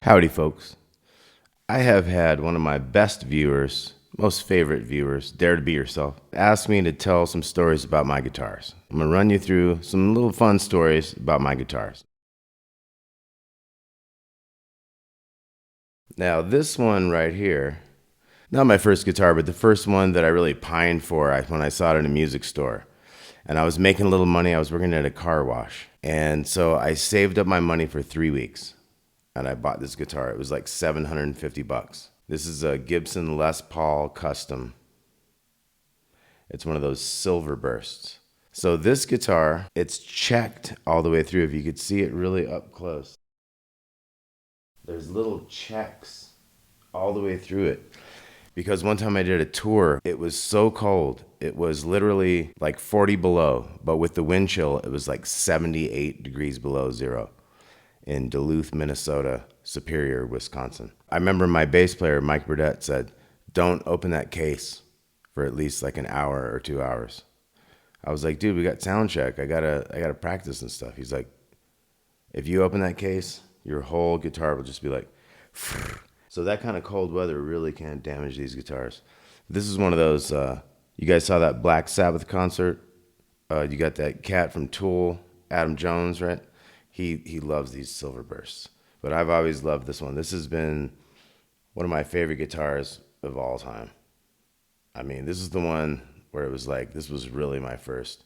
Howdy, folks. I have had one of my best viewers, most favorite viewers, Dare to Be Yourself, ask me to tell some stories about my guitars. I'm going to run you through some little fun stories about my guitars. Now, this one right here, not my first guitar, but the first one that I really pined for when I saw it in a music store. And I was making a little money. I was working at a car wash. And so I saved up my money for 3 weeks. And I bought this guitar. It was like $750. This is a Gibson Les Paul Custom. It's one of those silver bursts. So this guitar, it's checked all the way through. If you could see it really up close, there's little checks all the way through it. Because one time I did a tour, it was so cold. It was literally like 40 below, but with the wind chill, it was like 78 degrees below zero in Duluth, Minnesota, Superior, Wisconsin. I remember my bass player, Mike Burdett, said, "Don't open that case for at least like an hour or 2 hours." I was like, "Dude, we got sound check. I gotta practice and stuff." He's like, "If you open that case, your whole guitar will just be like," so that kind of cold weather really can damage these guitars. This is one of those, you guys saw that Black Sabbath concert? You got that cat from Tool, Adam Jones, right? He loves these silver bursts. But I've always loved this one. This has been one of my favorite guitars of all time. I mean, this is the one where it was like, this was really my first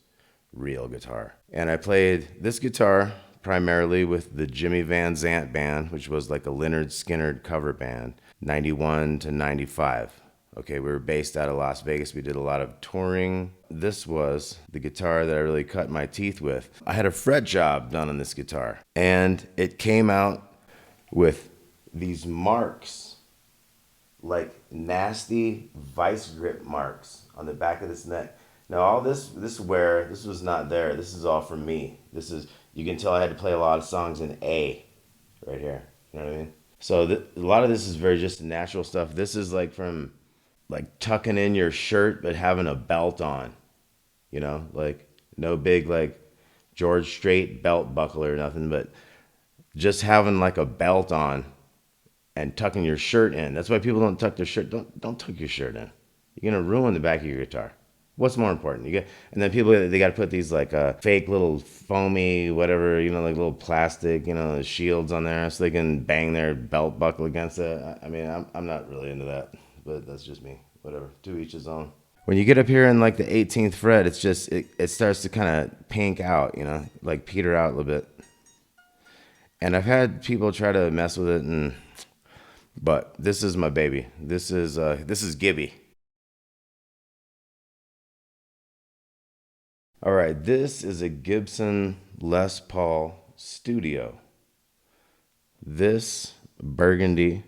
real guitar. And I played this guitar primarily with the Jimmy Van Zant band, which was like a Lynyrd Skynyrd cover band, 91 to 95. Okay, we were based out of Las Vegas. We did a lot of touring. This was the guitar that I really cut my teeth with. I had a fret job done on this guitar, and it came out with these marks, like nasty vice grip marks on the back of this neck. Now all this wear, this was not there. This is all from me. This is, you can tell I had to play a lot of songs in A right here. You know what I mean? So a lot of this is very just natural stuff. This is like from like tucking in your shirt but having a belt on, you know, like no big like George Strait belt buckle or nothing, but just having like a belt on and tucking your shirt in. That's why people don't tuck their shirt. Don't tuck your shirt in. You're gonna ruin the back of your guitar. What's more important? And then people, they got to put these like fake little foamy whatever, you know, like little plastic, you know, shields on there so they can bang their belt buckle against it. I mean, I'm not really into that, but that's just me. Whatever, to each his own. When you get up here in like the 18th fret, it's just it starts to kind of pink out, you know, like peter out a little bit. And I've had people try to mess with it, but this is my baby. This is Gibby. All right, this is a Gibson Les Paul Studio. This burgundy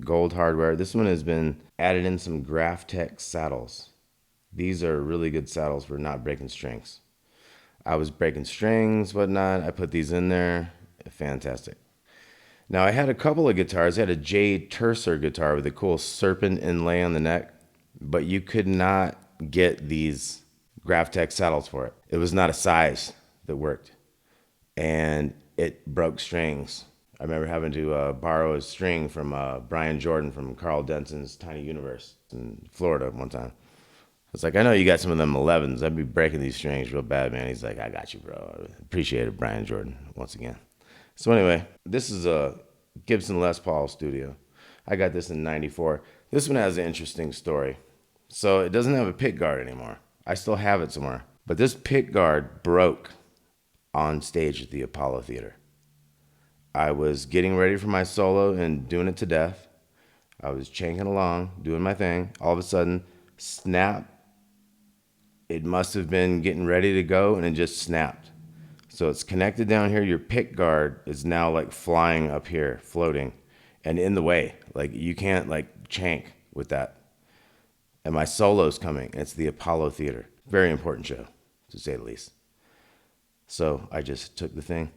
gold hardware. This one has been added in some Graphtec saddles. These are really good saddles for not breaking strings. I was breaking strings, whatnot. I put these in there. Fantastic. Now I had a couple of guitars. I had a J Tercer guitar with a cool serpent inlay on the neck, but you could not get these Graphtec saddles for it. It was not a size that worked, and it broke strings. I remember having to borrow a string from Brian Jordan from Carl Denson's Tiny Universe in Florida one time. I was like, "I know you got some of them 11s. I'd be breaking these strings real bad, man." He's like, "I got you, bro." I appreciate it, Brian Jordan, once again. So anyway, this is a Gibson Les Paul Studio. I got this in 94. This one has an interesting story. So it doesn't have a pick guard anymore. I still have it somewhere. But this pick guard broke on stage at the Apollo Theater. I was getting ready for my solo and doing it to death. I was chanking along, doing my thing. All of a sudden, snap. It must have been getting ready to go, and it just snapped. So it's connected down here. Your pick guard is now like flying up here, floating, and in the way. Like you can't like chank with that. And my solo's coming. It's the Apollo Theater. Very important show, to say the least. So I just took the thing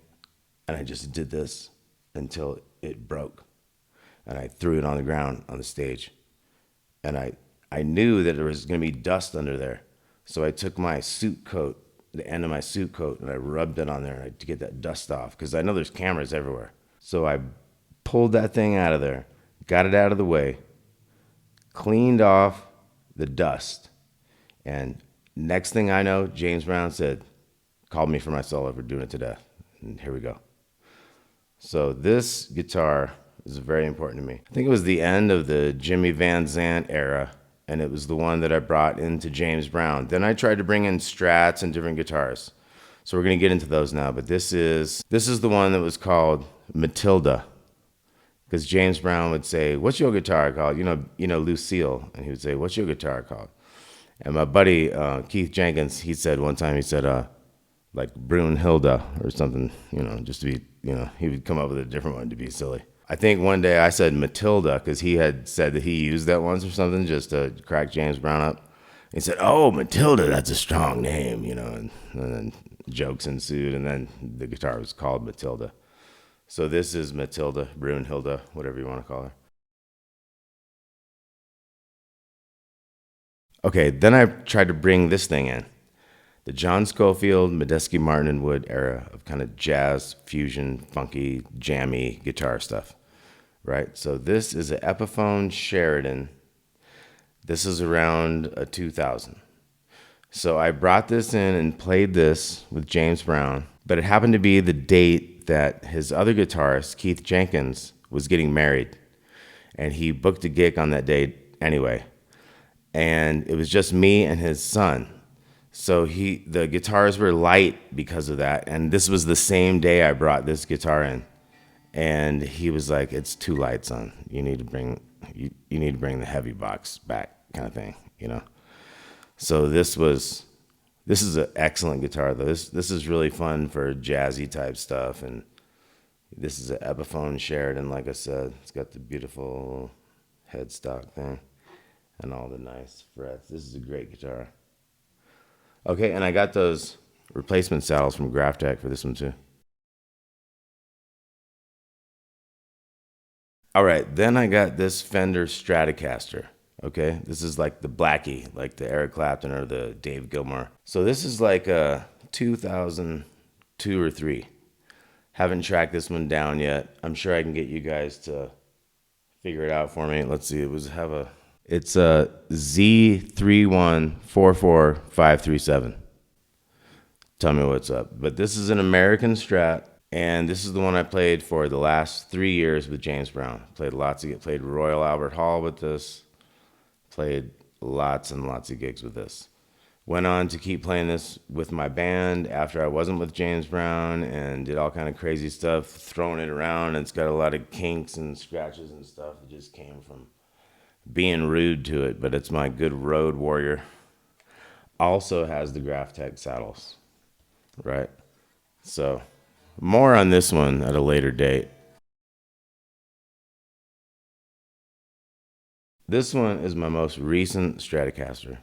and I just did this until it broke. And I threw it on the ground on the stage. And I knew that there was going to be dust under there. So I took my suit coat, the end of my suit coat, and I rubbed it on there to get that dust off, because I know there's cameras everywhere. So I pulled that thing out of there, got it out of the way, cleaned off the dust. And next thing I know, James Brown called me for my solo for doing it to death. And here we go. So this guitar is very important to me. I think it was the end of the Jimmy Van Zandt era, and it was the one that I brought into James Brown. Then I tried to bring in Strats and different guitars. So we're gonna get into those now, but this is the one that was called Matilda. Because James Brown would say, "What's your guitar called?" You know, Lucille, and he would say, "What's your guitar called?" And my buddy Keith Jenkins, he said one time, like Brunhilde or something, just to be, he would come up with a different one to be silly. I think one day I said Matilda because he had said that he used that once or something just to crack James Brown up. He said, "Oh, Matilda, that's a strong name," and then jokes ensued, and then the guitar was called Matilda. So this is Matilda, Brunhilde, whatever you want to call her. Okay, then I tried to bring this thing in. The John Scofield, Medeski Martin and Wood era of kind of jazz, fusion, funky, jammy guitar stuff, right? So this is an Epiphone Sheridan. This is around 2000. So I brought this in and played this with James Brown, but it happened to be the date that his other guitarist, Keith Jenkins, was getting married. And he booked a gig on that date anyway. And it was just me and his son. So the guitars were light because of that. And this was the same day I brought this guitar in. And he was like, "It's too light, son. You need to bring the heavy box back," kind of thing, So this is an excellent guitar though. This is really fun for jazzy type stuff, and this is an Epiphone Sheridan, like I said. It's got the beautiful headstock thing and all the nice frets. This is a great guitar. Okay, and I got those replacement saddles from Graphtec for this one too. All right, then I got this Fender Stratocaster. Okay, this is like the Blackie, like the Eric Clapton or the Dave Gilmour. So this is like a 2002 or 3. Haven't tracked this one down yet. I'm sure I can get you guys to figure it out for me. Let's see. It's a Z3144537. Tell me what's up. But this is an American Strat, and this is the one I played for the last 3 years with James Brown. Played Royal Albert Hall with this. Played lots and lots of gigs with this. Went on to keep playing this with my band after I wasn't with James Brown, and did all kind of crazy stuff, throwing it around. It's got a lot of kinks and scratches and stuff that just came from being rude to it, but it's my good road warrior. Also has the Graphtec saddles, right? So more on this one at a later date. This one is my most recent Stratocaster.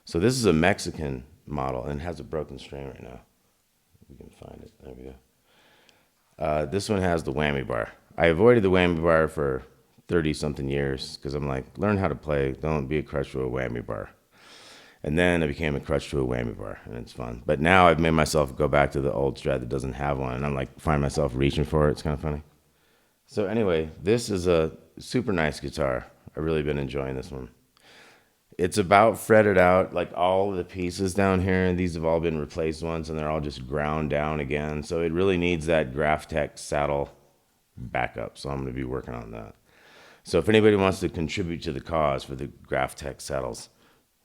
So this is a Mexican model and has a broken string right now. We can find it. There we go. This one has the whammy bar. I avoided the whammy bar for 30-something years because I'm like, learn how to play. Don't be a crutch to a whammy bar. And then I became a crutch to a whammy bar, and it's fun. But now I've made myself go back to the old Strat that doesn't have one, and I'm like, find myself reaching for it. It's kind of funny. So anyway, this is a super nice guitar. I've really been enjoying this one. It's about fretted out, like all the pieces down here. These have all been replaced once, and they're all just ground down again. So it really needs that Graphtec saddle backup. So I'm going to be working on that. So if anybody wants to contribute to the cause for the Graphtec saddles,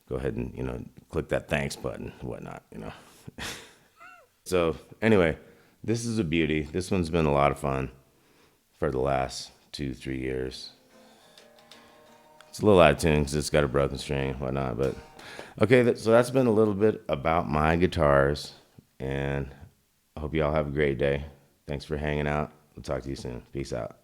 go ahead and, click that thanks button and whatnot, So anyway, this is a beauty. This one's been a lot of fun for the last 2-3 years. It's a little out of tune because it's got a broken string and whatnot, but okay, so that's been a little bit about my guitars, and I hope you all have a great day. Thanks for hanging out. We'll talk to you soon. Peace out.